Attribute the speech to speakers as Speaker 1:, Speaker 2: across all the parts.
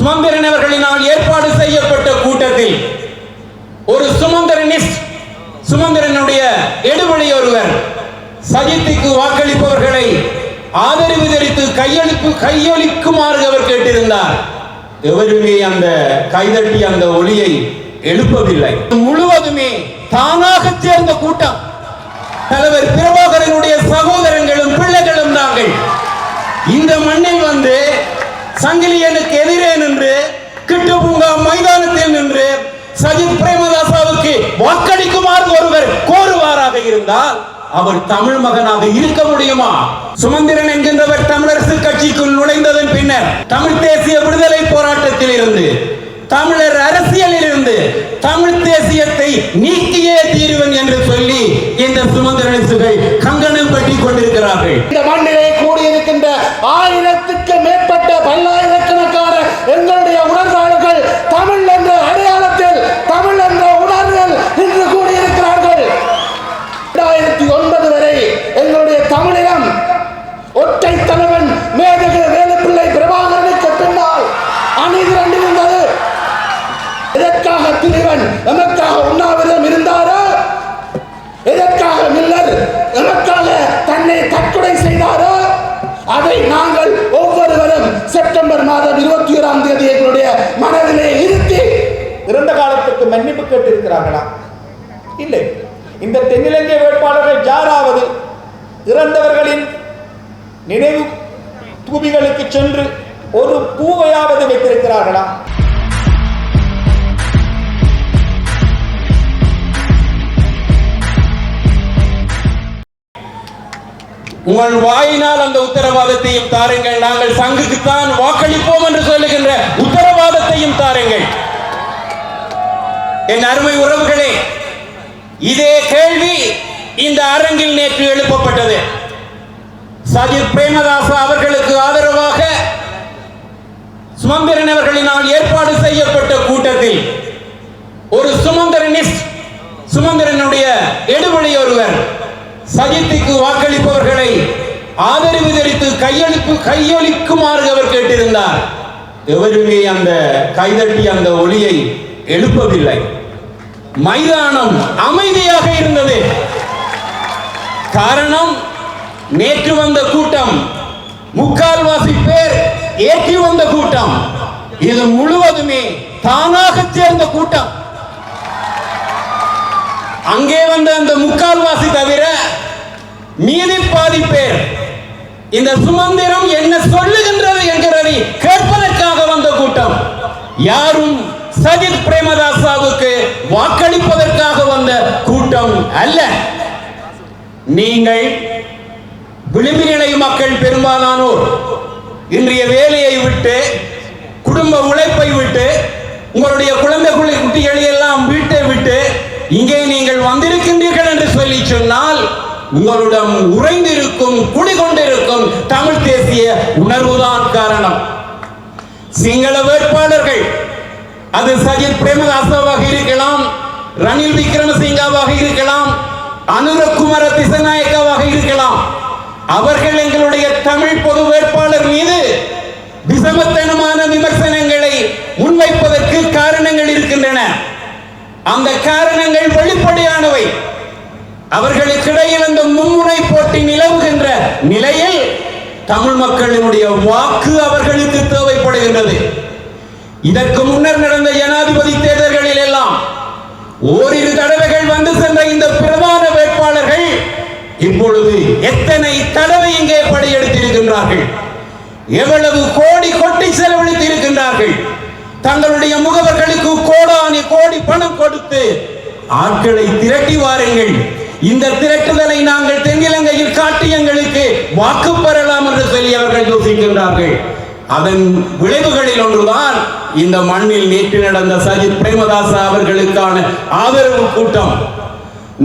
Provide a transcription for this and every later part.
Speaker 1: சுமந்திரன் அவர்களினால் ஏற்பாடு செய்யப்பட்ட கூட்டத்தில் ஒரு சுமந்திரனுடைய எடுபடி ஒருவர் சஜித்துக்கு வாக்களிப்பவர்களை ஆதரவு தெரிவித்து கையொலிக்குமாறு அவர் கேட்டிருந்தார். எவருமே அந்த கைதட்டி அந்த ஒலியை எழுப்பவில்லை. முழுவதுமே தானாக சேர்ந்த கூட்டம். தலைவர் பிரபாகரனுடைய சகோதரங்களும் பிள்ளைகளும் நாங்கள் இந்த மண்ணில் வந்து சங்கிலியனுக்கு எதிரே நின்று கிட்டுப்பூங்கா மைதானத்தில் நின்று சஜித் பிரேமதாசாவுக்கு வாக்களிக்குமாறு ஒருவர் கோருவாராக இருந்தால் அவர் தமிழ் மகனாக இருக்க முடியுமா? சுமந்திரன் என்கின்றவர் தமிழரசு கட்சிக்குள் நுழைந்ததன் பின்னர் தமிழ் தேசிய விடுதலை போராட்டத்தில் இருந்து தமிழர் அரசியலில் இருந்து தமிழ் தேசியத்தை நீக்கியே தீருவன் என்று சொல்லி இந்த சுமந்திரனிசுகள் கங்கணம் கட்டி கொண்டிருக்கிறார்கள்.
Speaker 2: இந்த மண்ணிலே கூடியிருக்கின்ற ஆயிரத்துக்கு மேற்பட்ட பல்லாயிரக்கணக்கான எங்களுடைய உணர்வாளர்கள் தமிழ் என்ற அடையாளத்தில் தமிழ் என்ற உணர்வில் இன்று கூடியிருக்கிறார்கள். 2009 வரை எங்களுடைய தமிழினம் ஒற்றை தலைவன் மேதகு வேலுப்பிள்ளை பிரபாகரனுக்கு பின்னால் அணிதிரண்டிருந்தது. எதற்காக திரிவன் எமக்காக உண்ணாவிரதம் இருந்தாரோ, எதற்காக மில்லர் எமக்காக தன்னை தற்கொலை செய்தாரோ, அதை நாங்கள் ஒவ்வொருவரும் செப்டம்பர் மாதம் 21ஆம் தேதி எங்களுடைய மனதிலே இருத்தி
Speaker 3: இறந்த காலத்துக்கு மன்னிப்பு கேட்டிருக்கிறார்களா? இல்லை. இந்த தென்னிலங்கை வேட்பாளர்கள் யாராவது இறந்தவர்களின் நினைவு தூபிகளுக்கு சென்று ஒரு பூவையாவது வைத்திருக்கிறார்களா?
Speaker 1: உங்கள் வாயினால் அந்த உத்தரவாதத்தையும் தாருங்கள். நாங்கள் சங்குக்குத்தான் வாக்களிப்போம் என்று சொல்லுகின்ற உத்தரவாதத்தையும் தாருங்கள். என் அருமை உறவுகளே, இதே கேள்வி இந்த அரங்கில் நேற்று எழுப்பப்பட்டது. சஜித் பிரேமதாசா அவர்களுக்கு ஆதரவாக சுமந்திரன் அவர்களினால் ஏற்பாடு செய்யப்பட்ட கூட்டத்தில் ஒரு சுமந்திரனுடைய எடுபடி ஒருவர் சஜித்துக்கு வாக்களிப்பவர்களை ஆதரவு தெரிவித்து கையொலிக்குமாறு அவர் கேட்டிருந்தார். எவருமே அந்த கைதட்டி அந்த ஒலியை எழுப்பவில்லை. மைதானம் அமைதியாக இருந்தது. காரணம், நேற்று வந்த கூட்டம் முக்கால்வாசி பேர் ஏற்றி வந்த கூட்டம். இது முழுவதுமே தானாக சேர்ந்த கூட்டம். அங்கே வந்த அந்த முக்கால்வாசி தவிர மீதி பாதி பேர் இந்த சுமந்திரம் என்ன சொல்லுகின்றது என்கிறதை கேட்பதற்காக வந்த கூட்டம். யாரும் சஜித் பிரேமதாசாவுக்கு வாக்களிப்பதற்காக வந்த கூட்டம் அல்ல. நீங்கள் விளிம்பு நிலை மக்கள் பெரும்பாலானோர் இன்றைய வேலையை விட்டு, குடும்ப உழைப்பை விட்டு, உங்களுடைய குழந்தை குட்டிகளை எல்லாம் வீட்டை விட்டு இங்கே நீங்கள் வந்திருக்கின்றீர்கள் என்று சொல்லி சொன்னால் உங்களிடம் உறைந்திருக்கும் குடிகொண்டிருக்கும் தமிழ் தேசிய உணர்வுதான் காரணம். சிங்கள வேட்பாளர்கள், அது சஜித் பிரேமதாசாவாக இருக்கலாம், ரணில் விக்ரமசிங்காவாக இருக்கலாம், அனுரகுமார திசநாயக்காவாக இருக்கலாம், அவர்கள் எங்களுடைய தமிழ் பொது வேட்பாளர் மீது விசமத்தனமான விமர்சனங்களை முன்வைப்பதற்கு காரணங்கள் இருக்கின்றன. அந்த காரணங்கள் வெளிப்படையானவை. அவர்களுக்கு இடையில் அந்த மும்முனை போட்டி நிலவுகின்ற நிலையில் தமிழ் மக்களினுடைய வாக்கு அவர்களுக்கு தேவைப்படுகின்றது. இதற்கு முன்னர் நடந்த ஜனாதிபதி தேர்தல்களில் எல்லாம் ஓரிரு தடவைகள் வந்து சென்ற இந்த பிரதான வேட்பாளர்கள் இப்பொழுது எத்தனை தடவை இங்கே படையெடுத்திருக்கின்றார்கள், எவ்வளவு கோடி கொட்டி செலவழித்திருக்கின்றார்கள். தங்களுடைய முகவர்களுக்கு கோடானி கோடி பணம் கொடுத்து ஆட்களை திரட்டி வாருங்கள், இந்த திரட்டுதலை நாங்கள் தென்னிலங்கையில் காட்டி எங்களுக்கு வாக்கு பெறலாம் என்று சொல்லி அவர்கள் யோசிக்கின்றார்கள். அதன் விளைவுகளில் ஒன்றுதான் இந்த மண்ணில் நேற்று நடந்த சஜித் பிரேமதாசா அவர்களுக்கான ஆதரவு கூட்டம்.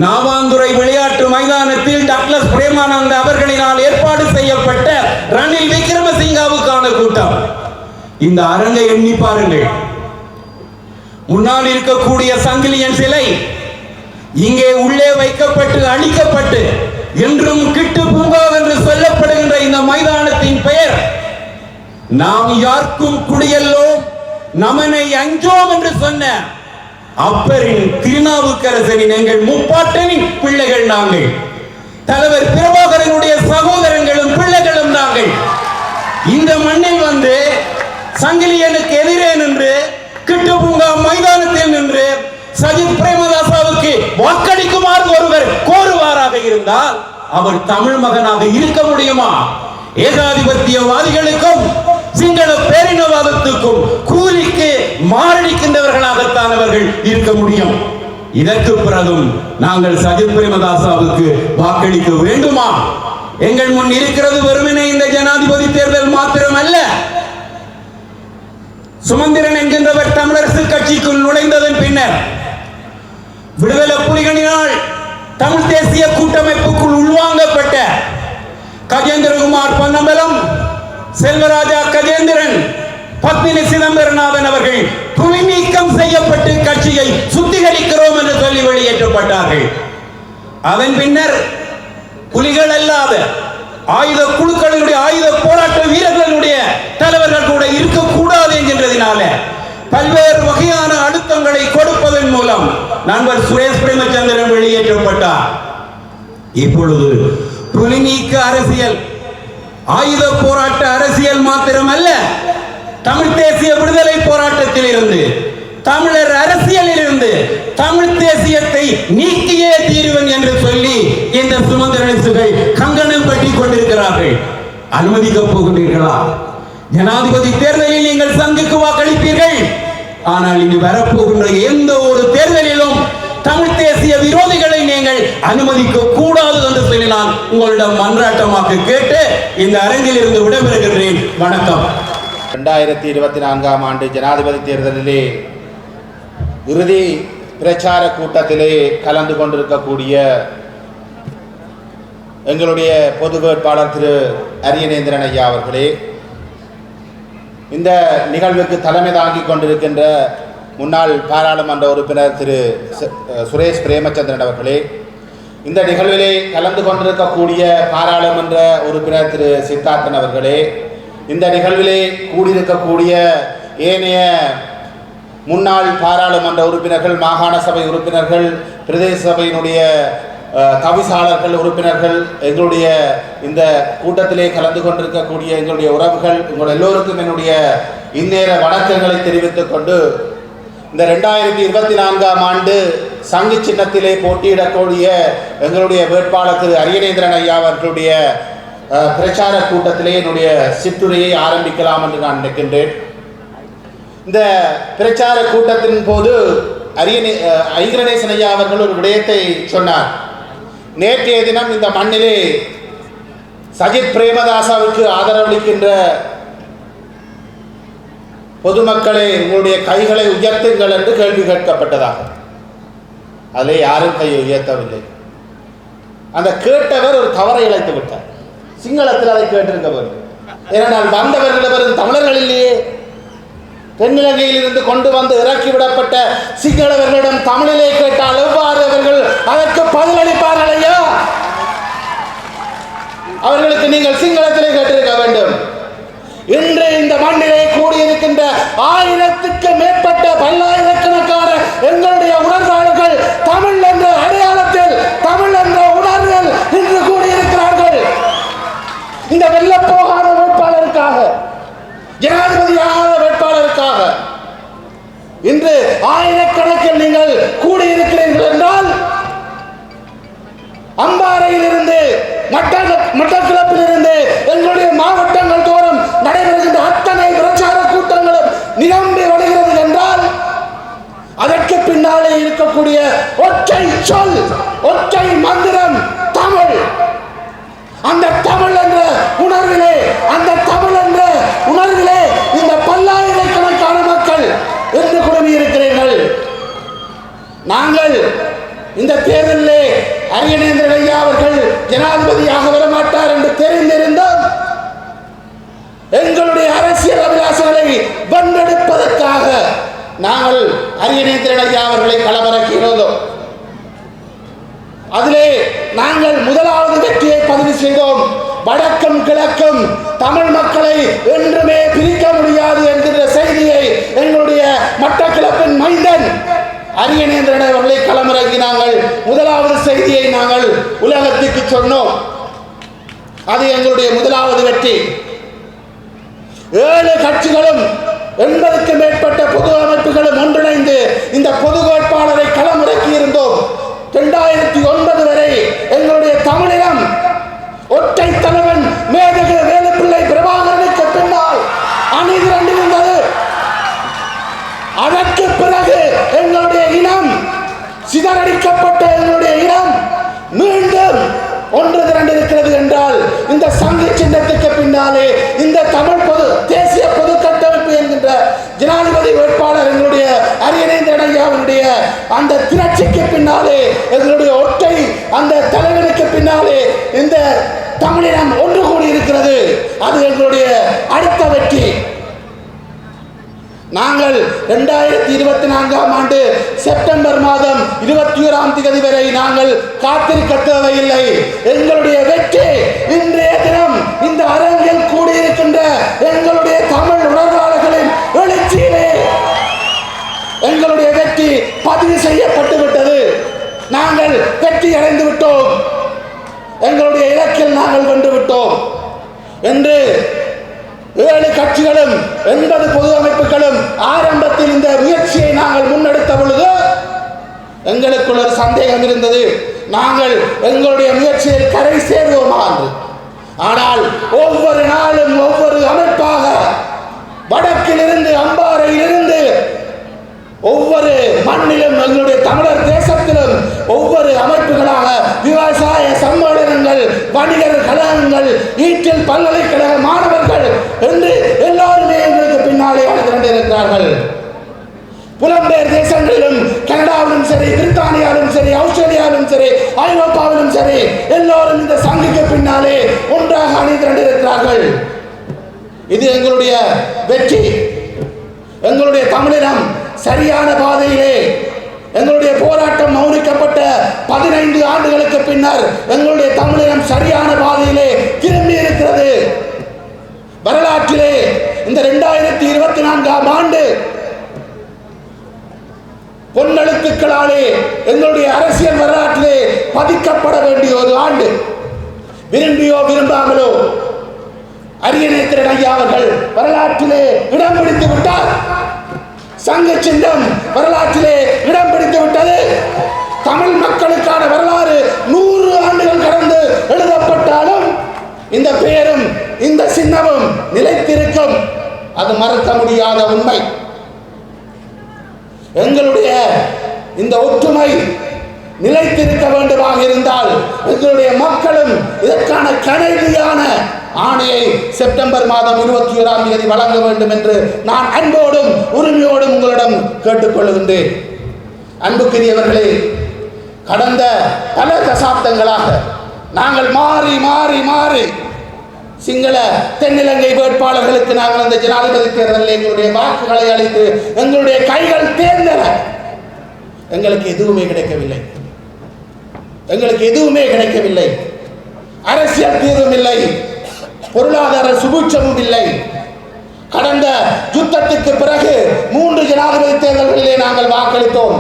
Speaker 1: நாவாந்துறை விளையாட்டு மைதானத்தில் டக்ளஸ் பிரேமானந்த அவர்களினால் ஏற்பாடு செய்யப்பட்ட ரணில் விக்ரமசிங்காவுக்கான கூட்டம். இந்த அரங்கை எண்ணி பாருங்கள். முன்னால் இருக்கக்கூடிய சங்கிலியன் சிலை இங்கே உள்ளே வைக்கப்பட்டு அழிக்கப்பட்டு என்றும் கிட்டு பூங்கா என்று சொல்லப்படுகின்ற இந்த மைதானத்தின் பெயர் நாம் யாருக்கும் குடியல்லோம், நமனை அஞ்சோம் என்று சொன்ன அப்பரின் திருநாவுக்கரசரின் எங்கள் முப்பாட்டனின் பிள்ளைகள் நாங்கள். தலைவர் பிரபாகரனுடைய சகோதரங்களும் பிள்ளைகளும் நாங்கள். இந்த மண்ணில் வந்து சங்கிலியனுக்கு எதிரே நின்று கிட்டுபூங்கா மைதானத்தில் நின்று சஜித் பிரேமதாசாவுக்கு வாக்களிக்குமாறு ஒருவர் கோருவாராக இருந்தால் அவர் தமிழ் மகனாக இருக்க முடியுமா? ஏகாதிபத்தியவாதிகளுக்கும் சிங்கள பேரினவாதத்துக்கும் கூலிக்கு மாரடிக்கின்றவர்களாகத்தான் அவர்கள் இருக்க முடியும். இதற்கு பிறகும் நாங்கள் சஜித் பிரேமதாசாவுக்கு வாக்களிக்க வேண்டுமா? எங்கள் முன் இருக்கிறது வெறுமனே இந்த ஜனாதிபதி தேர்தல் மாத்திரமல்ல. சுமந்திரன் என்கின்றவர் தமிழரசு கட்சிக்குள் நுழைந்ததன் பின்னர் விடுதலை புலிகளினால் தமிழ் தேசிய கூட்டமைப்புக்குள் உள்வாங்கப்பட்ட கஜேந்திரகுமார் பொன்னம்பலம், செல்வராஜா கஜேந்திரன், பத்மினி சிதம்பரநாதன் அவர்கள் துணை நீக்கம் செய்யப்பட்டு கட்சியை சுத்திகரிக்கிறோம் என்று சொல்லி வெளியேற்றப்பட்டார்கள். அதன் பின்னர் புலிகள் அல்லாத ஆயுத குழுக்களுடைய ஆயுத போராட்ட வீரர்களுடைய தலைவர்கள் கூட இருக்கக்கூடாது என்கின்றதினால பல்வேறு வகையான அழுத்தங்களை கொடுப்பதன் மூலம் நண்பர் சுரேஷ் பிரேமச்சந்திரன் வெளியேற்றப்பட்டார். இப்பொழுது புலி நீக்க அரசியல், ஆயுத போராட்ட அரசியல் மாத்திரமல்ல, தமிழ் தேசிய விடுதலை போராட்டத்தில் இருந்து, தமிழர் அரசியலில் இருந்து தமிழ் தேசியத்தை நீக்கியே தீருவன் என்று சொல்லி இந்த சுமந்திரனிசுகள் கங்கணம் கட்டி கொண்டிருக்கிறார்கள். அனுமதிக்கப் போகின்றீர்களா? ஜனாதிபதி தேர்தலில் நீங்கள் சங்குக்கு வாக்களிப்பீர்கள். ஆனால் இனி வரப்போகின்ற எந்த ஒரு தேர்தலிலும் தமிழ் தேசிய விரோதிகளை நீங்கள் அனுமதிக்க கூடாது என்று சொல்லி நான் உங்களிடம் மன்றாட்டமாக கேட்டு இந்த அரங்கில் இருந்து விடைபெறுகின்றேன். வணக்கம்.
Speaker 4: 2024 ஆண்டு ஜனாதிபதி தேர்தலிலே இறுதி பிரச்சார கூட்டத்திலே கலந்து கொண்டிருக்கக்கூடிய எங்களுடைய பொது வேட்பாளர் திரு அரியநேந்திரன் ஐயா அவர்களே, இந்த நிகழ்வுக்கு தலைமை தாங்கிக் கொண்டிருக்கின்ற முன்னாள் பாராளுமன்ற உறுப்பினர் திரு சுரேஷ் பிரேமச்சந்திரன் அவர்களே, இந்த நிகழ்விலே கலந்து கொண்டிருக்கக்கூடிய பாராளுமன்ற உறுப்பினர் திரு சித்தார்த்தன் அவர்களே, இந்த நிகழ்விலே கூடியிருக்கக்கூடிய ஏனைய முன்னாள் பாராளுமன்ற உறுப்பினர்கள், மாகாண சபை உறுப்பினர்கள், பிரதேச சபையினுடைய தவிசாளர்கள், உறுப்பினர்கள், எங்களுடைய இந்த கூட்டத்திலே கலந்து கொண்டிருக்கக்கூடிய எங்களுடைய உறவுகள், உங்கள் எல்லோருக்கும் என்னுடைய இந்நேர வணக்கங்களை தெரிவித்துக் கொண்டு இந்த 2024 ஆண்டு சங்கு சின்னத்திலே போட்டியிடக்கூடிய எங்களுடைய வேட்பாளர் திரு அரியநேந்திரன் ஐயா அவர்களுடைய பிரச்சார கூட்டத்திலே என்னுடைய சிற்றுரையை ஆரம்பிக்கலாம் என்று நான் நினைக்கின்றேன். இந்த பிரச்சார கூட்டத்தின் போது ஐங்கரநேசன் ஐயா அவர்கள் ஒரு விடயத்தை சொன்னார். நேற்றைய தினம் இந்த மண்ணிலே சஜித் பிரேமதாசாவுக்கு ஆதரவளிக்கின்ற பொதுமக்களே உங்களுடைய கைகளை உயர்த்துங்கள் என்று கேள்வி கேட்கப்பட்டதாக. அதில் யாரும் கையை உயர்த்தவில்லை. அந்த கேட்டவர் ஒரு தவறை இழைத்து விட்டார். சிங்களத்தில் அதை கேட்டிருக்க வேண்டும். ஏனென்றால் வந்தவர்கள் தமிழர்கள் இல்லையே. தென்னிலங்கையிலிருந்து கொண்டு வந்து இறக்கிவிடப்பட்ட சிங்களவர்களிடம் தமிழிலே கேட்டால் எவ்வாறு அவர்கள் அதற்கு பதிலளிப்பார்கள் ஐயா? அவர்களுக்கு நீங்கள் சிங்களத்திலே கேட்டிருக்க வேண்டும். இன்று இந்த மண்ணிலே கூடியிருக்கின்ற 1000க்கு மேற்பட்ட பல்லாயிரக்கணக்கான எங்களுடைய உணர்வாளர்கள் தமிழ் என்ற அடையாளத்தில், தமிழ் என்ற உணர்வில் இன்று கூடியிருக்கிறார்கள். இந்த வெல்லப்போகாத வேட்பாளருக்காக, ஜனாதிபதியாகாத வேட்பாளருக்காக இன்று ஆயிரக்கணக்கில் நீங்கள் கூடியிருக்கிறீர்கள் என்றால், அம்பாறையில் இருந்து மட்டக்களப்பில் இருந்து எங்களுடைய மாவட்டங்கள் தோறும் நடைபெறுகின்ற அத்தனை பிரச்சார கூட்டங்களும் நிரம்பி வருகிறது என்றால், அதற்கு பின்னாலே இருக்கக்கூடிய ஒற்றை சொல், ஒற்றை மந்திரம் தமிழ். அந்த தமிழ் என்ற உணர்விலே, அந்த தமிழ் என்ற உணர்விலே இந்த பல்லாயிரக்கணக்கான மக்கள் இருந்து குழுமியிருக்கிறீர்கள். நாங்கள் இந்த தேர்தலிலே அரியநேந்திரன் ஐயா அவர்கள் ஜனாதிபதியாக வரமாட்டார் என்று தெரிந்திருந்தோம். எங்களுடைய அரசியல் அபிலாசங்களை வென்றெடுப்பதற்காக நாங்கள் அரியநேந்திரன் ஐயா அவர்களை களமிறக்கியிருந்தோம். அதிலே நாங்கள் முதலாவது வெற்றியை பதிவு செய்தோம். வடக்கும் கிழக்கும் தமிழ் மக்களை என்றுமே பிரிக்க முடியாது என்கின்ற செய்தியை எங்களுடைய அரியநேந்திரன் அவர்களை களமிறங்கி நாங்கள் முதலாவது செய்தியை நாங்கள் உலகத்துக்கு சொன்னோம். அது எங்களுடைய முதலாவது வெற்றி. 7 கட்சிகளும் 80க்கு மேற்பட்ட பொது அமைப்புகளும் ஒன்றிணைந்து இந்த பொது வேட்பாளரை களமிறக்கி இருந்தோம். 2009 வரை எங்களுடைய தமிழினம் ஒற்றை தலைவன் மேதகு வேலுப்பிள்ளை பிரபாகரனுக்கு பின்னால் அணி திரண்டிருந்தது. அதற்கு பிறகு எங்களுடைய இனம் சிதறடிக்கப்பட்ட எங்களுடைய இனம் மீண்டும் ஒன்று திரண்டிருக்கிறது என்றால் இந்த சங்கு சின்னத்துக்கு பின்னாலே இந்த தமிழ் தேசிய பொது கட்டமைப்பு என்கின்ற ஜனாதிபதி வேட்பாளர் எங்களுடைய அரியநேந்திரன் ஐயாவுடைய அந்த திரட்சிக்கு பின்னாலே எங்களுடைய ஒற்றை அந்த தலைவனுக்கு பின்னாலே இந்த தமிழினம் ஒன்று கூடி இருக்கிறது. அது எங்களுடைய அடுத்த வெற்றி. நாங்கள் 2024ஆம் ஆண்டு செப்டம்பர் மாதம் 21ஆம் தேதி வரை நாங்கள் காத்திருக்க தேவையில்லை. எங்களுடைய வெற்றி இன்றைய தினம் இந்த அரங்கில் கூடியிருக்கின்ற எங்களுடைய தமிழ் உணர்வாளர்களின் எழுச்சியிலே எங்களுடைய வெற்றி பதிவு செய்யப்பட்டு விட்டது. நாங்கள் வெற்றி அடைந்து விட்டோம். எங்களுடைய இலக்கில் நாங்கள் வென்று விட்டோம் என்று 7 கட்சிகளும் 80 பொது அமைப்புகளும் ஆரம்பத்தில் இந்த முயற்சியை நாங்கள் முன்னெடுத்த பொழுது எங்களுக்குள் ஒரு சந்தேகம் இருந்தது, நாங்கள் எங்களுடைய முயற்சியில் கரை சேர்வோமா என்று. ஆனால் ஒவ்வொரு நாளும் ஒவ்வொரு அமைப்பாக வடக்கிலிருந்து அம்பாறையிலிருந்து ஒவ்வொரு மண்ணிலும் எங்களுடைய தமிழர் தேசத்திலும் ஒவ்வொரு அமைப்புகளாக விவசாய சம்மேளனங்கள், வணிகர் கழகங்கள், ஈட்டில் பல்கலைக்கழக மாணவர்கள் என்று எல்லாருமே எங்களுக்கு பின்னாலே திரண்டிருக்கிறார்கள். புலம்பெயர் தேசங்களிலும் கனடாவிலும் சரி, பிரித்தானியாவிலும் சரி, ஆஸ்திரேலியாவிலும் சரி, ஐரோப்பாவிலும் சரி எல்லோரும் இந்த சங்குக்கு பின்னாலே ஒன்றாக அணி திரண்டிருக்கிறார்கள். இது எங்களுடைய வெற்றி. எங்களுடைய தமிழினம் சரியான பாதையிலே எங்களுடைய போராட்டம் மௌனிக்கப்பட்ட 15 ஆண்டுகளுக்கு பின்னர் எங்களுடைய தமிழினம் சரியான பாதையிலே திரும்பி இருக்கிறது. வரலாற்றிலே இந்த 2024ஆம் ஆண்டு பொன்னெழுத்துக்களாலே எங்களுடைய அரசியல் வரலாற்றிலே பதிக்கப்பட வேண்டிய ஒரு ஆண்டு. விரும்பியோ விரும்பாமலோ அரியநேந்திரன் ஐயா அவர்கள் வரலாற்றிலே இடம் பிடித்து விட்டார். சங்க சின்னம் வரலாற்றிலே இடம் பிடித்து விட்டது. தமிழ் மக்களுக்கான வரலாறு 100 ஆண்டுகள் கடந்து எழுதப்பட்டாலும் இந்த பெயரும் இந்த சின்னமும் நிலைத்திருக்கும். அது மறக்க முடியாத உண்மை. எங்களுடைய இந்த ஒற்றுமை நிலைத்திருக்க வேண்டுமாக இருந்தால் எங்களுடைய மக்களும் இதற்கான கடைசியான ஆணையை செப்டம்பர் மாதம் 21ஆம் தேதி வழங்க வேண்டும் என்று நான் அன்போடும் உரிமையோடும் உங்களிடம் கேட்டுக்கொள்கின்றேன். அன்புக்குரியவர்களே, கடந்த பல தசாப்தங்களாக நாங்கள் மாறி மாறி மாறி சிங்கள தென்னிலங்கை வேட்பாளர்களுக்கு நாங்கள் அந்த ஜனாதிபதி தேர்தலில் எங்களுடைய வாக்குகளை அளித்து எங்களுடைய கைகள் தேர்ந்தன. எங்களுக்கு எதுவுமே கிடைக்கவில்லை. எங்களுக்கு எதுவுமே கிடைக்கவில்லை. அரசியல் தீர்வும் இல்லை, பொருளாதார சுபீட்சமும் இல்லை. கடந்த யுத்தத்துக்கு பிறகு 3 ஜனாதிபதி தேர்தல்களிலே நாங்கள் வாக்களித்தோம்.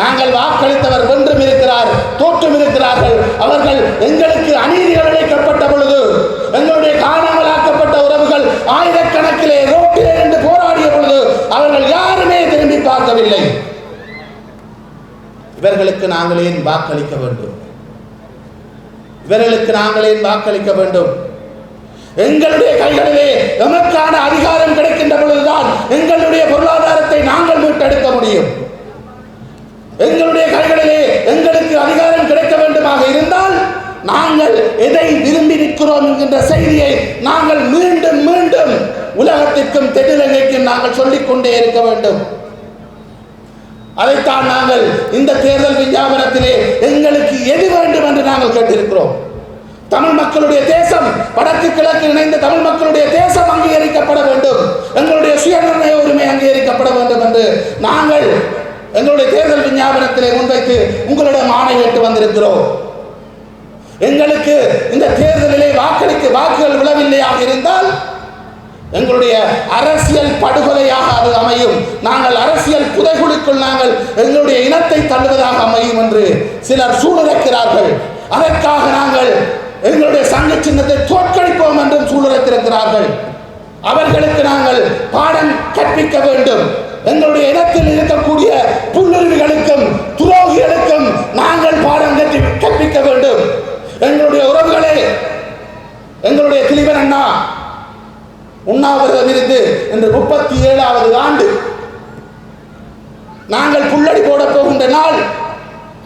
Speaker 4: நாங்கள் வாக்களித்தவர் வென்றும் இருக்கிறார், தோற்றும் இருக்கிறார்கள். அவர்கள் எங்களுக்கு அநீதிகள் இழைக்கப்பட்ட பொழுது, எங்களுடைய காணாமலாக்கப்பட்ட உறவுகள் ஆயிரக்கணக்கிலே ரோட்டிலே நின்று போராடிய பொழுது அவர்கள் யாருமே திரும்பி பார்க்கவில்லை. இவர்களுக்கு நாங்கள் ஏன் வாக்களிக்க வேண்டும்? இவர்களுக்கு நாங்கள் ஏன் வாக்களிக்க வேண்டும்? எங்களுடைய கைகளிலே எமக்கான அதிகாரம் கிடைக்கின்ற பொழுதுதான் எங்களுடைய பொருளாதாரத்தை நாங்கள் மீட்டெடுக்க முடியும். எங்களுடைய கைகளிலே எங்களுக்கு அதிகாரம் கிடைக்க வேண்டுமாக இருந்தால் நாங்கள் எதை விரும்பி நிற்கிறோம் என்கின்ற செய்தியை நாங்கள் மீண்டும் மீண்டும் உலகத்திற்கும் தென்னிலங்கைக்கும் நாங்கள் சொல்லிக்கொண்டே இருக்க வேண்டும். அதைத்தான் நாங்கள் இந்த தேர்தல் விஞ்ஞாபனத்திலே எங்களுக்கு எது வேண்டும் என்று நாங்கள் கேட்டிருக்கிறோம். தமிழ் மக்களுடைய தேசம், வடக்கு கிழக்கு இணைந்த தமிழ் மக்களுடைய தேசம் அங்கீகரிக்கப்பட வேண்டும், எங்களுடைய சுயநிர்ணய உரிமை அங்கீகரிக்கப்பட வேண்டும் என்று நாங்கள் எங்களுடைய தேர்தல் விஞ்ஞாபனத்திலே முன்வைத்து உங்களிடம் ஆணை கேட்டு வந்திருக்கிறோம். எங்களுக்கு இந்த தேர்தலிலே வாக்குகள் விழவில்லையாக இருந்தால்
Speaker 2: எங்களுடைய அரசியல் படுகொலையாக அது அமையும். நாங்கள் அரசியல் புதைகுழிக்குள் நாங்கள் எங்களுடைய இனத்தை தள்ளுவதாக அமையும் என்று சிலர் சூளுரைக்கிறார்கள். அதற்காக நாங்கள் எங்களுடைய சங்க சின்னத்தை தோற்கடிப்போம் என்றும் சூளுரைத்திருக்கிறார்கள். அவர்களுக்கு நாங்கள் பாடம் கற்பிக்க வேண்டும். எங்களுடைய இடத்தில் இருக்கக்கூடிய புல்லுருவிகளுக்கும் துரோகிகளுக்கும் நாங்கள் பாடம் கற்பிக்க வேண்டும். எங்களுடைய உறவுகளே, எங்களுடைய திலீபன் அண்ணா உண்ணாவிரதம் இருந்து இன்று 37வது ஆண்டு. நாங்கள் புல்லடி போட போகின்ற நாள்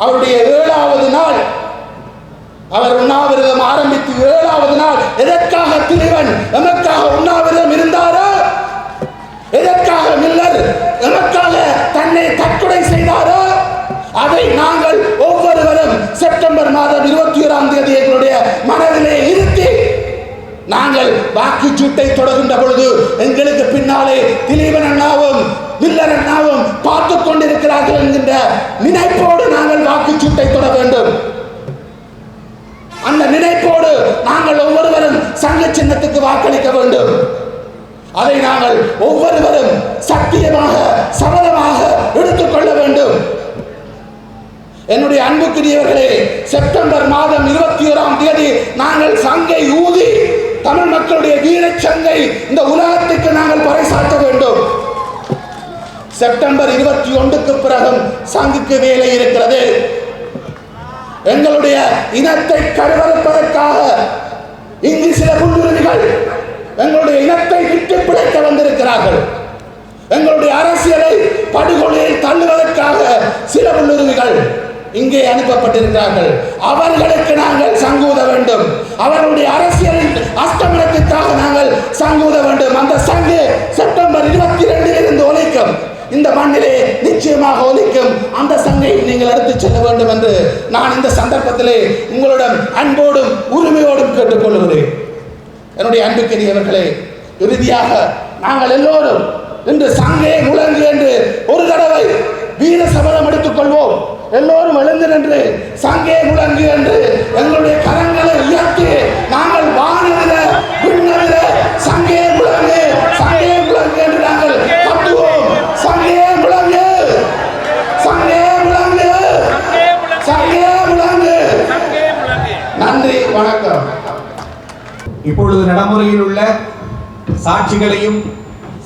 Speaker 2: அவருடைய 7வது நாள். அவர் உண்ணாவிரதம் ஆரம்பித்து 7வது நாள். எதற்காக திலீபன் எமக்காக உண்ணாவிரதம் இருந்தாரோ, எதற்காக மில்லர் எமக்காக தன்னை தற்கொலை செய்தாரோ, அதை நாங்கள் ஒவ்வொருவரும் செப்டம்பர் மாதம் 21ஆம் தேதி எங்களுடைய மனதிலே இருத்தி நாங்கள் வாக்குச்சீட்டை தொடர்கின்ற பொழுது எங்களுக்கு பின்னாலே திலீபன் அண்ணாவும் மில்லர் அண்ணாவும் பார்த்துக் கொண்டிருக்கிறார்கள் என்கின்ற நினைப்போடு நாங்கள் வாக்குச்சீட்டை தொட வேண்டும். அந்த நினைப்போடு நாங்கள் ஒவ்வொருவரும் சங்க சின்னத்துக்கு வாக்களிக்க வேண்டும். அதை நாங்கள் ஒவ்வொருவரும் சத்தியமாக சபதமாக எடுத்துக்கொள்ள வேண்டும். என்னுடைய அன்புக்குரியவர்களே, செப்டம்பர் மாதம் 21ஆம் தேதி நாங்கள் சங்கை ஊதி தமிழ் மக்களுடைய வீரச் சங்கை இந்த உலகத்துக்கு நாங்கள் பறைசாற்ற வேண்டும். செப்டம்பர் 21க்கு பிறகும் சங்குக்கு வேலை இருக்கிறது. எங்களுடைய இனத்தை கருவறுப்பதற்காக இங்கு சில புல்லுருவிகள் எங்களுடைய இனத்தை விட்டு பிழைக்க வந்திருக்கிறார்கள். எங்களுடைய அரசியலை படுகொலையில் தள்ளுவதற்காக சில புல்லுருவிகள் இங்கே அனுப்பப்பட்டிருக்கிறார்கள். அவர்களுக்கு நாங்கள் சங்கூத வேண்டும். அவர்களுடைய அரசியலின் அஸ்தமனத்திற்காக நாங்கள் சங்கூத வேண்டும். அந்த சங்கு செப்டம்பர் 22 இருந்து ஒலிக்கும். இந்த மண்ணிலே நிச்சயமாக ஒலிக்கும். அந்த சங்கை நீங்கள் எடுத்து செல்ல வேண்டும் என்று நான் இந்த சந்தர்ப்பத்திலே உங்களிடம் அன்போடும் உரிமையோடும் கேட்டுக்கொள்கிறேன். என்னுடைய அன்புக்குரியவர்களே, இறுதியாக நாங்கள் எல்லோரும் இன்று சங்கே முழங்கு என்று ஒரு தடவை வீர சபதம் எடுத்துக் கொள்வோம். எல்லோரும் எழுந்து நின்று சங்கே முழங்கு என்று எங்களுடைய கரங்களை உயர்த்தி நாங்கள் வானவில விண்ணவில சங்கே முழங்கு சங்கே முழங்கு என்று நாங்கள் கட்டுவோம். சங்கே முழங்கு சங்கே முழங்கு சங்கே முழங்கு. நன்றி, வணக்கம்.
Speaker 3: இப்பொழுது நடைமுறையில் உள்ள சாட்சிகளையும்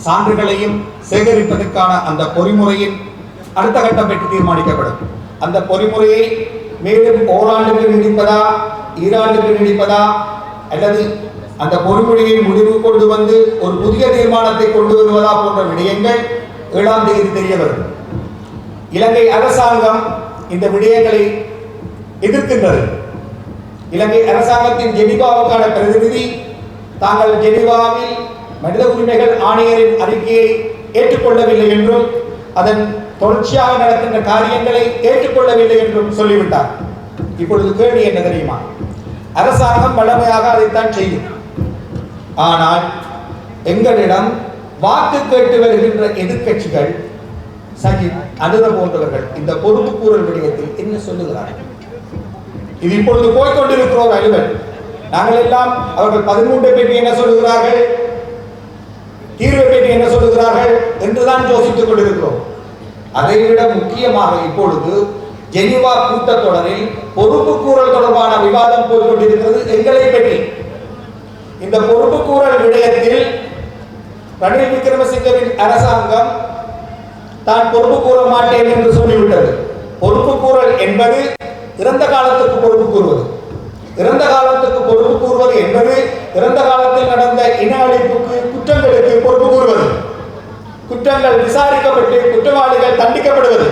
Speaker 3: சான்றுகளையும் சேகரிப்பதற்கான அந்த பொறிமுறையின் அடுத்த கட்டம் பற்றி தீர்மானிக்கப்படும். அந்த பொறிமுறையை மேலும் ஓராண்டுக்கு நீடிப்பதா, ஈராண்டுக்கு நீடிப்பதா, அல்லது அந்த பொறிமுறையை முடிவு கொண்டு வந்து ஒரு புதிய தீர்மானத்தை கொண்டு வருவதா போன்ற விடயங்கள் 7ஆம் தேதி தெரிய வரும். இலங்கை அரசாங்கம் இந்த விடயங்களை எதிர்க்கின்றது. இலங்கை அரசாங்கத்தின் ஜெனீவாவுக்கான பிரதிநிதி தாங்கள் ஜெனீவாவில் மனித உரிமைகள் ஆணையரின் அறிக்கையை ஏற்றுக்கொள்ளவில்லை என்றும் அதன் தொடர்ச்சியாக நடக்கின்ற காரியங்களை ஏற்றுக்கொள்ளவில்லை என்றும் சொல்லிவிட்டார். இப்பொழுது கேள்வி என்ன தெரியுமா? அரசாங்கம் வல்லமையாக அதைத்தான் செய்யும். ஆனால் எங்களிடம் வாக்கு கேட்டு வருகின்ற எதிர்க்கட்சிகள் சஜித் அனுர போன்றவர்கள் இந்த பொறுப்புக்கூறல் விடயத்தில் என்ன சொல்லுகிறார்கள்? இது இப்பொழுது போய்கொண்டிருக்கிற ஒரு அலுவல். நாங்கள் எல்லாம் அவர்கள் 13 பற்றி என்ன சொல்லுகிறார்கள், தீர்வை பற்றி என்ன சொல்லுகிறார்கள் என்றுதான் யோசித்துக் கொண்டிருக்கிறோம். அதைவிட முக்கியமாக இப்பொழுது ஜெனீவா கூட்டத்தொடரில் பொறுப்புக்கூறல் தொடர்பான விவாதம் போய்கொண்டிருக்கிறது. எங்களை பற்றி இந்த பொறுப்புக்கூறல் விடயத்தில் ரணில் விக்ரமசிங்கவின் அரசாங்கம் தான் பொறுப்பு கூற மாட்டேன் என்று சொல்லிவிட்டது. பொறுப்புக்கூறல் என்பது இறந்த காலத்துக்கு பொறுப்பு கூறுவது. இறந்த காலத்துக்கு பொறுப்பு கூறுவது என்பது இறந்த காலத்தில் நடந்த இன அழிப்புக்கு குற்றங்களுக்கு பொறுப்பு கூறுவது. குற்றங்கள் விசாரிக்கப்பட்டு குற்றவாளிகள் தண்டிக்கப்படுவது.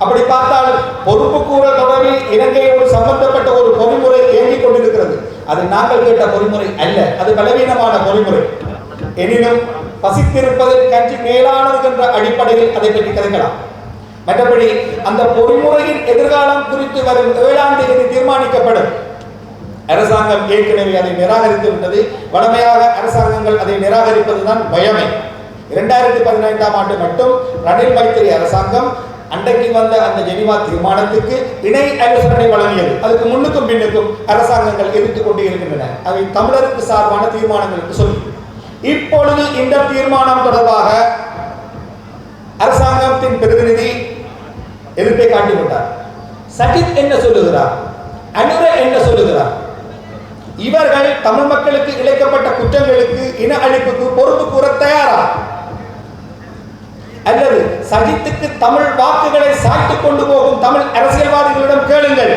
Speaker 3: அப்படி பார்த்தால் பொறுப்பு கூறல் தொடர்பில் இலங்கையோடு சம்பந்தப்பட்ட ஒரு பொறிமுறை இயங்கிக் கொண்டிருக்கிறது. அது நாங்கள் கேட்ட பொறிமுறை அல்ல, அது பலவீனமான பொறிமுறை. எனினும் பசித்திருப்பதில் கட்சி மேலானது என்ற அடிப்படையில் அதை பற்றி கதைக்கலாம். மற்றபடி அந்த பொறிமுறையின் எதிர்காலம் குறித்து வரும் 7ஆம் தேதி தீர்மானிக்கப்படும். அரசாங்கம் ஏற்கனவே அதை நிராகரித்து விட்டது. வழமையாக அரசாங்கங்கள் அதை நிராகரிப்பதுதான் பயமே. 2015ஆம் ஆண்டு மட்டும் ரணில் மைத்திரி அரசாங்கம் அன்றைக்கு வந்த அந்த ஜெனீவா தீர்மானத்துக்கு இணை ஆலோசனை வழங்கியது. அதுக்கு முன்னுக்கும் பின்னுக்கும் அரசாங்கங்கள் எதிர்த்துக் கொண்டே இருக்கின்றன. அவை தமிழருக்கு சார்பான தீர்மானங்கள் என்று சொல்லி இப்பொழுது இந்த தீர்மானம் தொடர்பாக அரசாங்கத்தின் பிரதிநிதி எதிர்ப்பை காட்டிவிட்டார். சஜித் என்ன சொல்லுகிறார், அனுர என்ன சொல்லுகிறார்? இவர்கள் தமிழ் மக்களுக்கு இழைக்கப்பட்ட குற்றங்களுக்கு இன அழிப்புக்கு பொறுப்பு கூற தயாரா? அல்லது சஜித்துக்கு தமிழ் வாக்குகளை சாய்த்து கொண்டு போகும் தமிழ் அரசியல்வாதிகளிடம் கேளுங்கள்,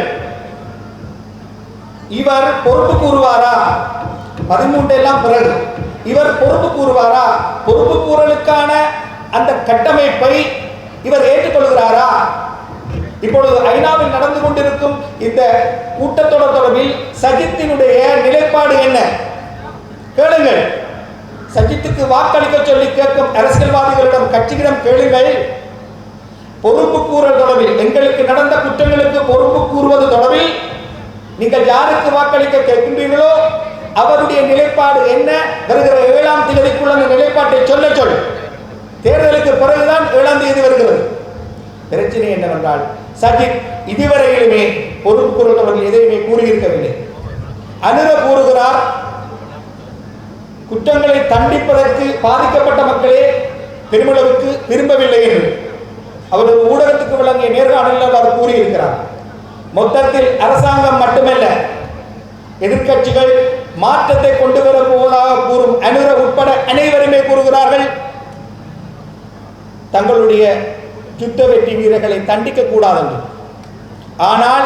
Speaker 3: இவர் பொறுப்பு கூறுவாரா? 13 எல்லாம் பிறகு இவர் பொறுப்பு கூறுவாரா? பொறுப்பு கூறலுக்கான அந்த கட்டமைப்பை இவர் ஏற்றுக்கொள்கிறாரா? இப்பொழுது ஐநாவில் நடந்து கொண்டிருக்கும் இந்த கூட்டத்தொடர் தொடர்பில் சஜித்தினுடைய நிலைப்பாடு என்ன? கேளுங்கள். சஜித்துக்கு வாக்களிக்க சொல்லி கேட்கும் அரசியல்வாதிகளிடம், கட்சியிடம் கேளுங்கள். பொறுப்பு கூறல் தொடர்பில், எங்களுக்கு நடந்த குற்றங்களுக்கு பொறுப்பு கூறுவது தொடர்பில் நீங்கள் யாருக்கு வாக்களிக்க கேட்கின்றீர்களோ அவருடைய நிலைப்பாடு என்ன? வருகிற 7ஆம் தேதிக்குள்ள அந்த நிலைப்பாட்டை சொல்ல தேர்தலுக்கு பிறகுதான் 7ஆம் தேதி வருகிறது. பிரச்சனை என்னவென்றால் சஜித் இதுவரையிலுமே பொறுப்பு கூறல் தொடர்பில் எதையுமே கூறியிருக்கவில்லை. அனுர கூறுகிறார், குற்றங்களை தண்டிப்பதற்கு பாதிக்கப்பட்ட மக்களே பெருமளவுக்கு விரும்பவில்லை என்று அவர் ஒரு ஊடகத்துக்கு வழங்கிய நேர்காணலில் அவர் கூறியிருக்கிறார். மொத்தத்தில் அரசாங்கம் மட்டுமல்ல, எதிர்க்கட்சிகள் மாற்றத்தை கொண்டு வர போவதாக கூறும் அனுர உட்பட அனைவருமே கூறுகிறார்கள், தங்களுடைய யுத்த வெற்றி வீரர்களை தண்டிக்க கூடாது. ஆனால்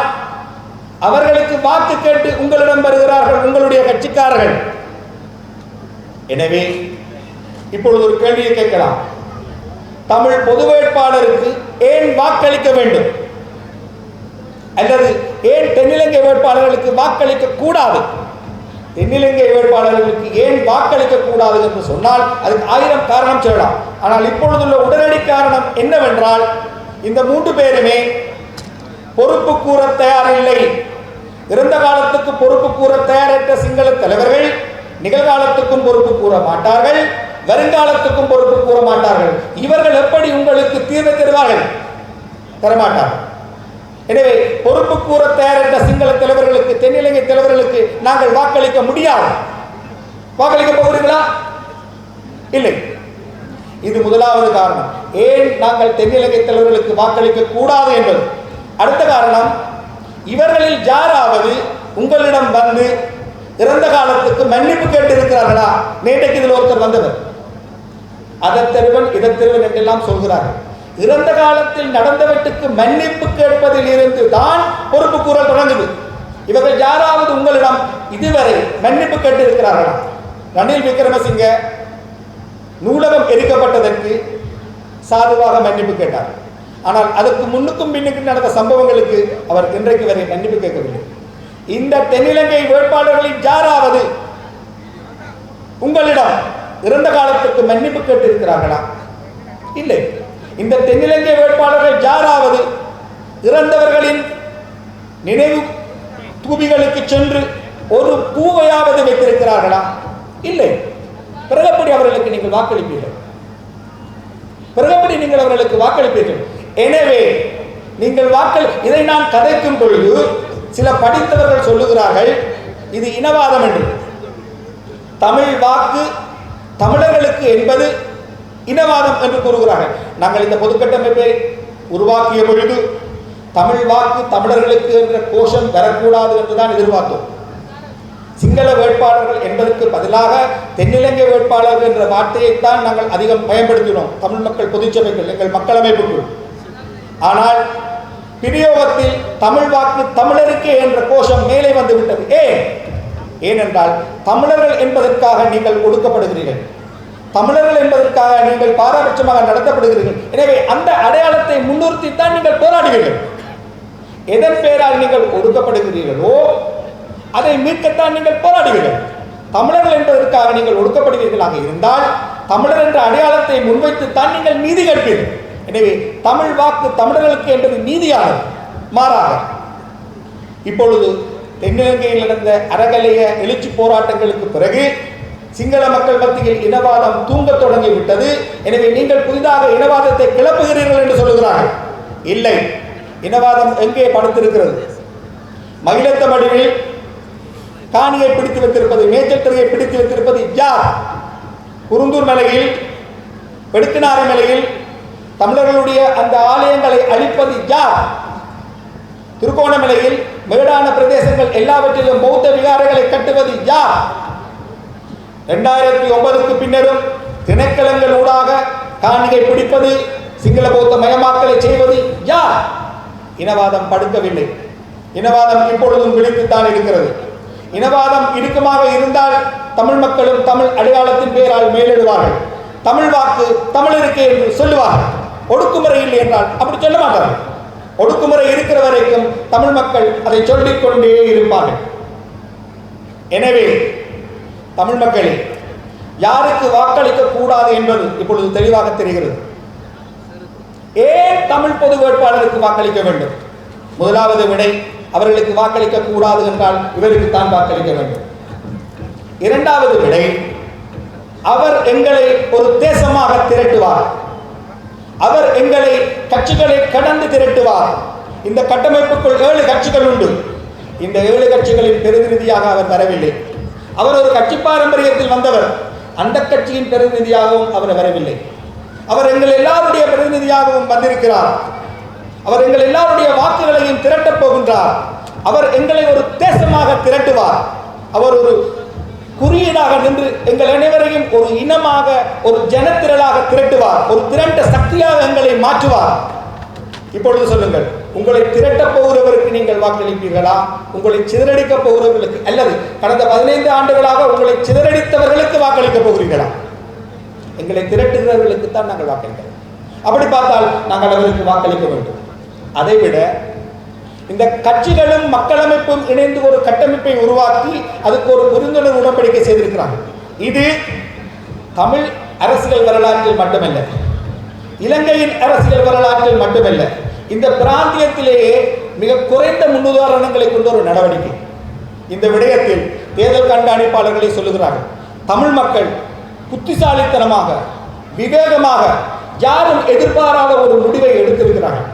Speaker 3: அவர்களுக்கு வாக்கு கேட்டு உங்களிடம் வருகிறார்கள் உங்களுடைய கட்சிக்காரர்கள். எனவே இப்பொழுது ஒரு கேள்வியை கேட்கலாம், தமிழ் பொது வேட்பாளருக்கு ஏன் வாக்களிக்க வேண்டும்? அல்லது ஏன் தென்னிலங்கை வேட்பாளர்களுக்கு வாக்களிக்க கூடாது? தென்னிலங்கை வேட்பாளர்களுக்கு ஏன் வாக்களிக்க கூடாது என்று சொன்னால் அதுக்கு 1000 காரணம் சொல்லலாம். ஆனால் இப்பொழுதுள்ள உடனடி காரணம் என்னவென்றால், இந்த 3 பேருமே பொறுப்பு கூற தயாரில்லை. இறந்த காலத்துக்கு பொறுப்பு கூற தயாரற்ற சிங்கள தலைவர்கள் நிகழ்காலத்துக்கும் பொறுப்பு கூற மாட்டார்கள், வருங்காலத்துக்கும் பொறுப்பு கூற மாட்டார்கள். இவர்கள் எப்படி உங்களுக்கு தீர்வு தருவார்கள்? தரமாட்டார்கள். எனவே பொறுப்பு கூற தயாரற்ற சிங்கள தலைவர்களுக்கு, தென்னிலங்கை தலைவர்களுக்கு நாங்கள் வாக்களிக்க முடியாது. வாக்களிக்க போகிறீர்களா? இல்லை. இது முதலாவது காரணம், ஏன் நாங்கள் தென்னிலங்கை தலைவர்களுக்கு வாக்களிக்க கூடாது என்பது. அடுத்த காரணம், இவர்களில் யாராவது உங்களிடம் வந்து இறந்த காலத்துக்கு மன்னிப்பு கேட்டு இருக்கிறார்களா? நேற்றைக்கு இதில் ஒருத்தர் வந்தவர், அதை தெருவன் இதை தெருவன் என்றெல்லாம் சொல்கிறார்கள். இறந்த காலத்தில் நடந்தவற்றுக்கு மன்னிப்பு கேட்பதில் இருந்து தான் பொறுப்பு கூறல் தொடங்குது. இவர்கள் யாராவது உங்களிடம் இதுவரை மன்னிப்பு கேட்டு இருக்கிறார்களா? ரணில் விக்ரமசிங்க நூலகம் எரிக்கப்பட்டதற்கு சாதுவாக மன்னிப்பு கேட்டார். ஆனால் அதற்கு முன்னுக்கும் பின்னுக்கும் நடந்த சம்பவங்களுக்கு அவர் இன்றைக்கு வரை மன்னிப்பு கேட்கவில்லை. இந்த தென்னிலங்கை வேட்பாளர்களில் யாராவது உங்களிடம் இறந்த காலத்துக்கு மன்னிப்பு கேட்டு இருக்கிறார்களா? இல்லை. இந்த தென்னிலங்கை வேட்பாளர்கள் யாராவது இறந்தவர்களின் நினைவு தூபிகளுக்கு சென்று ஒரு பூவையாவது வைத்திருக்கிறார்களா? இல்லை. பிறகப்படி அவர்களுக்கு நீங்கள் வாக்களிப்பீர்கள். பிறகப்படி நீங்கள் அவர்களுக்கு வாக்களிப்பீர்கள். எனவே நீங்கள் இதை நான் கதைக்கும் பொழுது சில படித்தவர்கள் சொல்லுகிறார்கள் இது இனவாதம் என்று. தமிழ் வாக்கு தமிழர்களுக்கு என்பது இனவாதம் என்று கூறுகிறார்கள். நாங்கள் இந்த பொதுக்கட்டமைப்பை உருவாக்கிய பொழுது தமிழ் வாக்கு தமிழர்களுக்கு என்ற கோஷம் வரக்கூடாது என்றுதான் எதிர்பார்த்தோம். சிங்கள வேட்பாளர்கள் என்பதற்கு பதிலாக தென்னிலங்கை வேட்பாளர்கள் என்ற வார்த்தையைத்தான் நாங்கள் அதிகம் பயன்படுத்தினோம் தமிழ் மக்கள் பொதுச்சபைகள், எங்கள் மக்கள் அமைப்புக்குள். ஆனால் பிரயோகத்தில் தமிழ் வாக்கு தமிழருக்கே என்ற கோஷம் மேலே வந்துவிட்டது. ஏனென்றால் தமிழர்கள் என்பதற்காக நீங்கள் ஒடுக்கப்படுகிறீர்கள், தமிழர்கள் என்பதற்காக நீங்கள் பாரபட்சமாக நடத்தப்படுகிறீர்கள். எனவே அந்த அடையாளத்தை முன்னிறுத்தித்தான் நீங்கள் போராடுவீர்கள். எதன் பெயரால் நீங்கள் ஒடுக்கப்படுகிறீர்களோ அதை மீட்கத்தான் நீங்கள் போராடுவீர்கள். தமிழர்கள் என்பதற்காக நீங்கள் ஒடுக்கப்படுவீர்களாக இருந்தால் தமிழர் என்ற அடையாளத்தை முன்வைத்துத்தான் நீங்கள் நீதி கேட்பீர்கள். எனவே தமிழ் வாக்கு தமிழர்களுக்கு என்பது நீதியானது. மாறாக இப்பொழுது தென்னிலங்கையில் நடந்த அறகலைய எழுச்சி போராட்டங்களுக்கு பிறகு சிங்கள மக்கள் மத்தியில் இனவாதம் தூங்க தொடங்கிவிட்டது. எனவே நீங்கள் புதிதாக இனவாதத்தை கிளப்புகிறீர்கள் என்று சொல்லுகிறார்கள். இல்லை, இனவாதம் எங்கே படுத்திருக்கிறது? மகிழத்த மடுவில் காணியை பிடித்து வைத்திருப்பது, மேச்சல் திரையை பிடித்து வைத்திருப்பது யார்? குருந்தூர் மலையில், பெடுக்கினாறு மலையில் தமிழர்களுடைய அந்த ஆலயங்களை அழிப்பது யார்? திருகோணமலையில் மேடான பிரதேசங்கள் எல்லாவற்றிலும் பௌத்த விகாரங்களை கட்டுவது யார்? 2009க்கு பின்னரும் திணைக்களங்கள் ஊடாக காணிகை பிடிப்பது, சிங்கள பௌத்த மயமாக்கலை செய்வது யார்? இனவாதம் படுக்கவில்லை. இனவாதம் இப்பொழுதும் விழித்துத்தான் இருக்கிறது. இனவாதம் இறுக்கமாக இருந்தால் தமிழ் மக்களும் தமிழ் அடையாளத்தின் பெயரால் மேலிடுவார்கள். தமிழ் வாக்கு தமிழருக்கு என்று சொல்லுவார்கள். ஒடுக்குமுறை இல்லை என்றால் அப்படி சொல்ல மாட்டார்கள். ஒடுக்குமுறை இருக்கிற வரைக்கும் தமிழ் மக்கள் அதை சொல்லிக்கொண்டே இருப்பார்கள். எனவே தமிழ் மக்களே, யாருக்கு வாக்களிக்க கூடாது என்பது இப்பொழுது தெளிவாக தெரிகிறது. ஏன் தமிழ் பொது வேட்பாளருக்கு வாக்களிக்க வேண்டும்? முதலாவது விடை, அவர்களுக்கு வாக்களிக்க கூடாது என்றால் இவருக்கு தான் வாக்களிக்க வேண்டும். இரண்டாவது விடை, அவர் எங்களை ஒரு தேசமாக திரட்டுவார். அவர் எங்களை கட்சிகளை கடந்து திரட்டுவார். இந்த கட்டமைப்புக்குள் 7 கட்சிகள் உண்டு. இந்த 7 கட்சிகளின் பிரதிநிதியாக அவர் வரவில்லை. அவர் ஒரு கட்சி பாரம்பரியத்தில் வந்தவர். அந்த கட்சியின் பிரதிநிதியாகவும் அவர் வரவில்லை. அவர் எங்கள் எல்லாருடைய பிரதிநிதியாகவும் வந்திருக்கிறார். அவர் எங்கள் எல்லாருடைய வாக்குகளையும் திரட்டப் போகின்றார். அவர் எங்களை ஒரு தேசமாக திரட்டுவார். அவர் ஒரு குறியீடாக நின்று எங்கள் அனைவரையும் ஒரு இனமாக, ஒரு ஜனத்திரளாக திரட்டுவார். ஒரு திரண்ட சக்தியாக எங்களை மாற்றுவார். இப்பொழுது சொல்லுங்கள், உங்களை திரட்டப் போகிறவருக்கு நீங்கள் வாக்களிப்பீர்களா? உங்களை சிதறடிக்க போகிறவர்களுக்கு, அல்லது கடந்த 15 ஆண்டுகளாக உங்களை சிதறடித்தவர்களுக்கு வாக்களிக்கப் போகிறீர்களா? எங்களை திரட்டுகிறவர்களுக்கு தான் நாங்கள் வாக்களிக்கிறோம். அப்படி பார்த்தால் நாங்கள் அவருக்கு வாக்களிக்க வேண்டும். அதைவிட இந்த கட்சிகளும் மக்களமைப்பும் இணைந்து ஒரு கட்டமைப்பை உருவாக்கி அதுக்கு ஒரு புரிந்துணர்வு உடன்படிக்கை செய்திருக்கிறார்கள். இது தமிழ் அரசியல் வரலாற்றில் மட்டுமல்ல, இலங்கையின் அரசியல் வரலாற்றில் மட்டுமல்ல, இந்த பிராந்தியத்திலேயே மிக குறைந்த முன்னுதாரணங்களை கொண்ட ஒரு நடவடிக்கை. இந்த விடயத்தில் தேர்தல் கண்காணிப்பாளர்களை சொல்லுகிறார்கள், தமிழ் மக்கள் புத்திசாலித்தனமாக, விவேகமாக, யாரும் எதிர்பாராத ஒரு முடிவை எடுத்திருக்கிறார்கள்.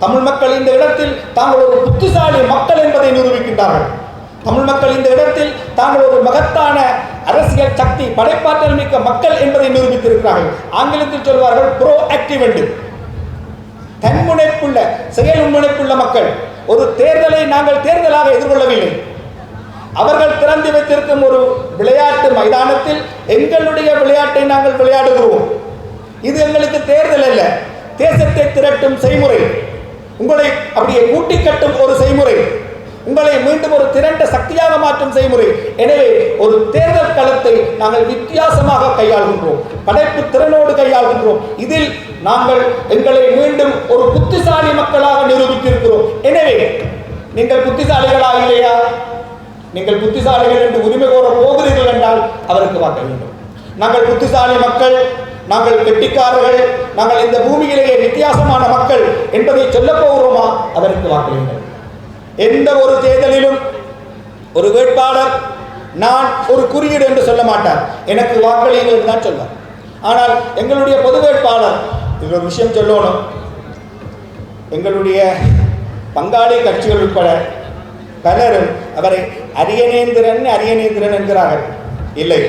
Speaker 3: தமிழ் மக்கள் இந்த இடத்தில் தாங்கள் ஒரு புத்திசாலி மக்கள் என்பதை நிரூபிக்கின்றார்கள். தமிழ் மக்கள் இந்த இடத்தில் தாங்கள் ஒரு மகத்தான அரசியல் சக்தி, படைப்பாற்றல் மிக்க மக்கள் என்பதை நிரூபித்திருக்கிறார்கள். ஆங்கிலத்தில் சொல்வார்கள் ப்ரோ ஆக்டிவ் என்று. தன்முனைப்புள்ள, செயல் முனைப்புள்ள மக்கள். ஒரு தேர்தலை நாங்கள் தேர்தலாக எதிர்கொள்ளவில்லை. அவர்கள் திறந்து வைத்திருக்கும் ஒரு விளையாட்டு மைதானத்தில் எங்களுடைய விளையாட்டை நாங்கள் விளையாடுகிறோம். இது எங்களுக்கு தேர்தல் அல்ல, தேசத்தை திரட்டும் செய்முறை, உங்களை அப்படியே கூட்டி கட்டும் ஒரு செய்முறை, உங்களை மீண்டும் ஒரு திரண்ட சக்தியாக மாற்றும் செய்முறை. எனவே ஒரு தேர்தல் களத்தை நாங்கள் வித்தியாசமாக கையாள்கின்றோம், படைப்பு திறனோடு கையாள்கின்றோம். இதில் நாங்கள் எங்களை மீண்டும் ஒரு புத்திசாலி மக்களாக நிரூபித்திருக்கிறோம். எனவே நீங்கள் புத்திசாலிகளா இல்லையா? நீங்கள் புத்திசாலிகள் என்று உரிமை கோர போகிறீர்கள் என்றால் அவருக்கு வாக்களியுங்கள். நாங்கள் புத்திசாலி மக்கள், நாங்கள் கெட்டிக்காரர்கள், நாங்கள் இந்த பூமியிலேயே வித்தியாசமான மக்கள் என்பதை சொல்ல போகிறோமா? அவருக்கு வாக்களியுங்கள். எந்த ஒரு தேர்தலிலும் ஒரு வேட்பாளர் நான் ஒரு குறியீடு என்று சொல்ல மாட்டார், எனக்கு வாக்களியுங்கள் என்று தான் சொல்வார். ஆனால் எங்களுடைய பொது வேட்பாளர் இது ஒரு விஷயம் சொல்லணும், எங்களுடைய பங்காளி கட்சிகள் உட்பட பலரும் அவரை அரியநேந்திரன் என்கிறார்கள். இல்லை,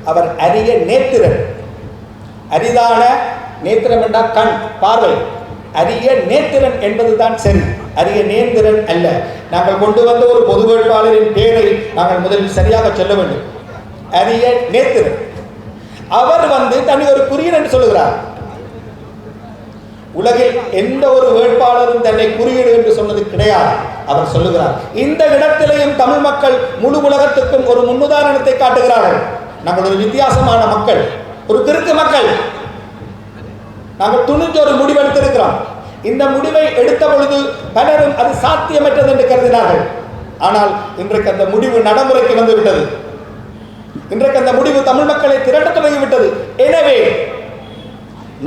Speaker 3: அவர் அரிய நேத்திரன். அரிதான நேத்திரம் என்றால் கண், பார்வை. அரிய நேத்திரன் என்பதுதான் சரி, அரிய நேந்திரன் அல்ல. நாங்கள் கொண்டு வந்த ஒரு பொது வேட்பாளரின் பெயரை நாங்கள் முதலில் சரியாக சொல்ல வேண்டும். அரிய நேத்திரன். அவர் தன்னை ஒரு குறியீடு என்று சொல்லுகிறார். உலகில் எந்த ஒரு வேட்பாளரும் தன்னை குறியீடு என்று சொன்னது கிடையாது. அவர் சொல்லுகிறார், இந்த இடத்திலேயும் தமிழ் மக்கள் முழு உலகத்துக்கும் ஒரு முன்னுதாரணத்தை காட்டுகிறார்கள். நாங்கள் ஒரு வித்தியாசமான மக்கள், ஒரு கிறுக்கு மக்கள். நாங்கள் துணிஞ்ச ஒரு முடிவெடுத்திருக்கிறோம். இந்த முடிவை எடுத்த பொழுது பலரும் அது சாத்தியமற்றது என்று கருதினார்கள். ஆனால் இன்றைக்கு அந்த முடிவு நடைமுறைக்கு வந்துவிட்டது. இன்றைக்கு அந்த முடிவு தமிழ் மக்களை திரட்ட தொடங்கிவிட்டது. எனவே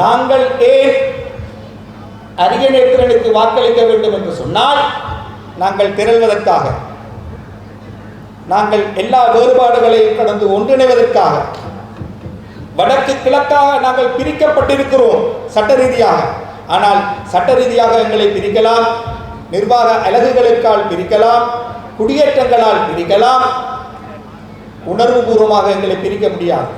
Speaker 3: நாங்கள் ஏன் அரியநேத்திரனுக்கு வாக்களிக்க வேண்டும் என்று சொன்னால், நாங்கள் திரள்வதற்காக, நாங்கள் எல்லா வேறுபாடுகளையும் கடந்து ஒன்றிணைவதற்காக. வடக்கு கிழக்காக நாங்கள் பிரிக்கப்பட்டிருக்கிறோம் சட்ட ரீதியாக. ஆனால் சட்ட ரீதியாக எங்களை பிரிக்கலாம், நிர்வாக அலகுகளுக்கால் பிரிக்கலாம், குடியேற்றங்களால் பிரிக்கலாம், உணர்வுபூர்வமாக எங்களை பிரிக்க முடியாது.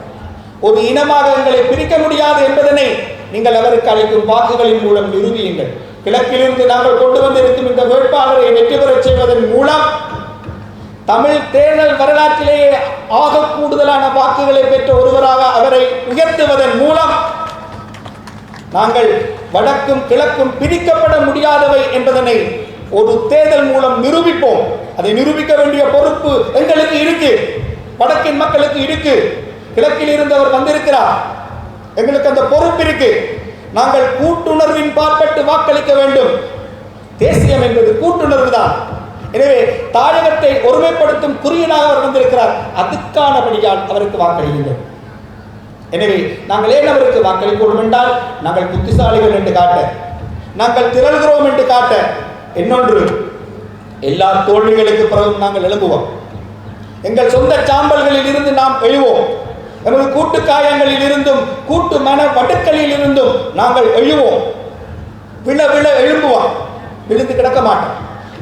Speaker 3: ஒரு இனமாக எங்களை பிரிக்க முடியாது என்பதனை நீங்கள் அவருக்கு அளிக்கும் வாக்குகளின் மூலம் நிரூபியுங்கள். கிழக்கிலிருந்து நாங்கள் கொண்டு வந்திருக்கும் இந்த வேட்பாளரை வெற்றி பெறச் செய்வதன் மூலம் தமிழ் தேர்தல் வரலாற்றிலேயே ஆக கூடுதலான வாக்குகளை பெற்ற ஒருவராக அவரை உயர்த்துவதன் மூலம் நாங்கள் வடக்கும் கிழக்கும் பிரிக்கப்பட முடியாதவை என்பதனை ஒரு தேர்தல் மூலம் நிரூபிப்போம். அதை நிரூபிக்க வேண்டிய பொறுப்பு எங்களுக்கு இருக்கு, வடக்கின் மக்களுக்கு இருக்கு. கிழக்கில் இருந்தவர் வந்திருக்கிறார், எங்களுக்கு அந்த பொறுப்பு இருக்கு. நாங்கள் கூட்டுணர்வின் பாற்பட்டு வாக்களிக்க வேண்டும். தேசியம் என்பது கூட்டுணர்வு தான். எனவே தாயகத்தை ஒருமைப்படுத்தும் குறியீடாக அவர் வந்திருக்கிறார். அதுக்கானபடியால் அவருக்கு வாக்களியுங்கள். எனவே நாங்கள் ஏன் அவருக்கு வாக்களிப்போம் என்றால், நாங்கள் புத்திசாலிகள் என்று காட்ட, நாங்கள் திரள்கிறோம் என்று காட்ட. இன்னொன்று, எல்லா தோல்விகளுக்கு பிறகும் நாங்கள் எழும்புவோம். எங்கள் சொந்த சாம்பல்களில் இருந்து நாம் எழுவோம். நமது கூட்டு காயங்களில் இருந்தும் கூட்டு மன வட்டுக்களில் இருந்தும் நாங்கள் எழுவோம். விழ விழ எழும்புவோம், விழுந்து கிடக்க மாட்டோம்.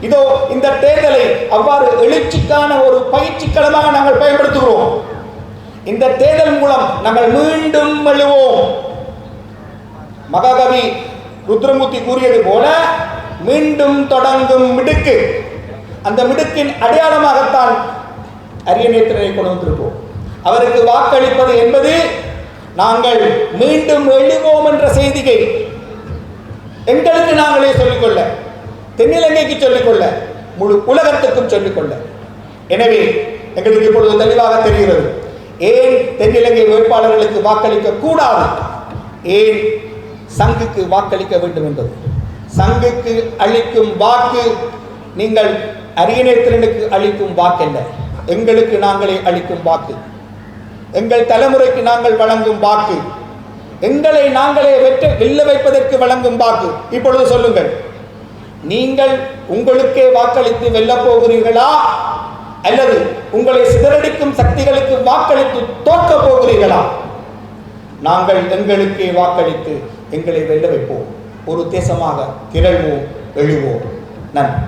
Speaker 3: இதோ இந்த தேர்தலை அவ்வாறு எழுச்சிக்கான ஒரு பயிற்சி களமாக நாங்கள் பயன்படுத்துகிறோம். இந்த தேர்தல் மூலம் நாங்கள் மீண்டும் எழுவோம். மகாகவி ருத்ரமூர்த்தி கூறியது போல, மீண்டும் தொடங்கும் மிடுக்கு, அந்த மிடுக்கின் அடையாளமாகத்தான் அரியநேத்திரனை கொண்டு வந்திருப்போம். அவருக்கு வாக்களிப்பது என்பது நாங்கள் மீண்டும் எழுவோம் என்ற செய்தியை எங்களுக்கு நாங்களே சொல்லிக்கொள்ள, தென்னிலங்கைக்கு சொல்லிக்கொள்ள, முழு உலகத்துக்கும் சொல்லிக்கொள்ள. எனவே எங்களுக்கு இப்பொழுது தெளிவாக தெரிகிறது ஏன் தென்னிலங்கை வேட்பாளர்களுக்கு வாக்களிக்க கூடாது, ஏன் சங்குக்கு வாக்களிக்க வேண்டும் என்பது. சங்குக்கு அளிக்கும் வாக்கு நீங்கள் அரியநேத்திரனுக்கு அளிக்கும் வாக்கல்ல, எங்களுக்கு நாங்களே அளிக்கும் வாக்கு, எங்கள் தலைமுறைக்கு நாங்கள் வழங்கும் வாக்கு, எங்களை நாங்களே வெல்ல வைப்பதற்கு வழங்கும் வாக்கு. இப்பொழுது சொல்லுங்கள், நீங்கள் உங்களுக்கே வாக்களித்து வெல்லப் போகிறீர்களா, அல்லது உங்களை சிதறடிக்கும் சக்திகளுக்கு வாக்களித்து தோற்க போகிறீர்களா? நாங்கள் எங்களுக்கே வாக்களித்து எங்களை வெல்ல வைப்போம். ஒரு தேசமாக திரள்வோம், எழுவோம். நன்றி.